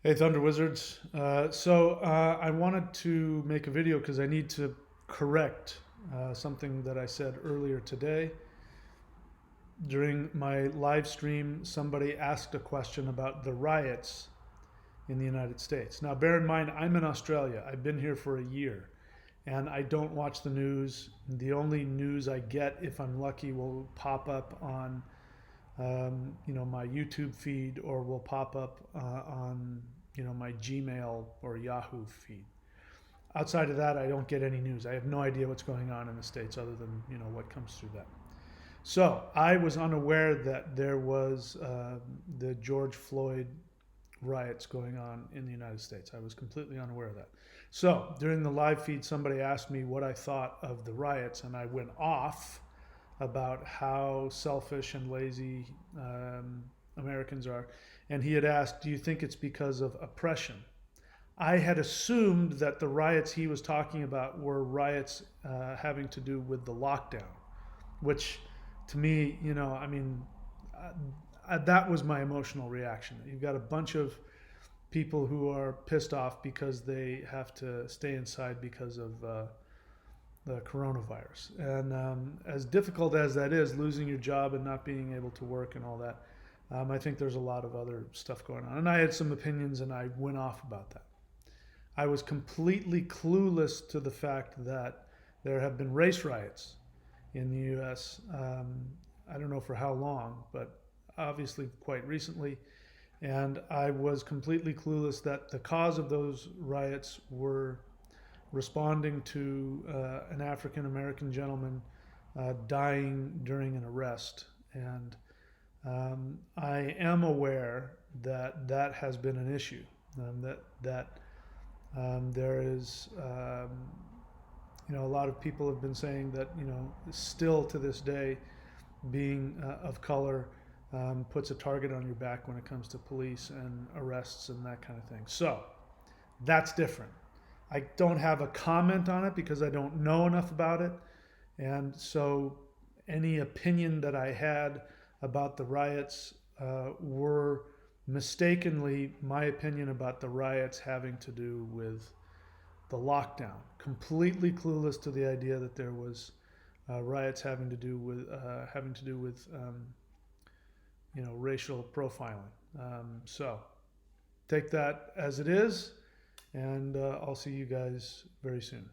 Hey, Thunder Wizards. I wanted to make a video because I need to correct something that I said earlier today. During my live stream, somebody asked a question about the riots in the United States. Now, bear in mind, I'm in Australia. I've been here for a year and I don't watch the news. The only news I get, if I'm lucky, will pop up on my YouTube feed, or will pop up on my Gmail or Yahoo feed. Outside of that, I don't get any news. I have no idea what's going on in the States other than what comes through that. So I was unaware that there was the George Floyd riots going on in the United States. I was completely unaware of that. So during the live feed, somebody asked me what I thought of the riots, and I went off about how selfish and lazy Americans are. And he had asked, do you think it's because of oppression? I had assumed that the riots he was talking about were riots having to do with the lockdown, which to me, that was my emotional reaction. You've got a bunch of people who are pissed off because they have to stay inside because of the coronavirus. And as difficult as that is, losing your job and not being able to work and all that, I think there's a lot of other stuff going on. And I had some opinions and I went off about that. I was completely clueless to the fact that there have been race riots in the U.S. I don't know for how long, but obviously quite recently. And I was completely clueless that the cause of those riots were responding to an African American gentleman dying during an arrest. And I am aware that that has been an issue. There is, a lot of people have been saying that still to this day, being of color puts a target on your back when it comes to police and arrests and that kind of thing. So that's different. I don't have a comment on it because I don't know enough about it. And so any opinion that I had about the riots were mistakenly my opinion about the riots having to do with the lockdown. Completely clueless to the idea that there was riots having to do with racial profiling. So take that as it is, and I'll see you guys very soon.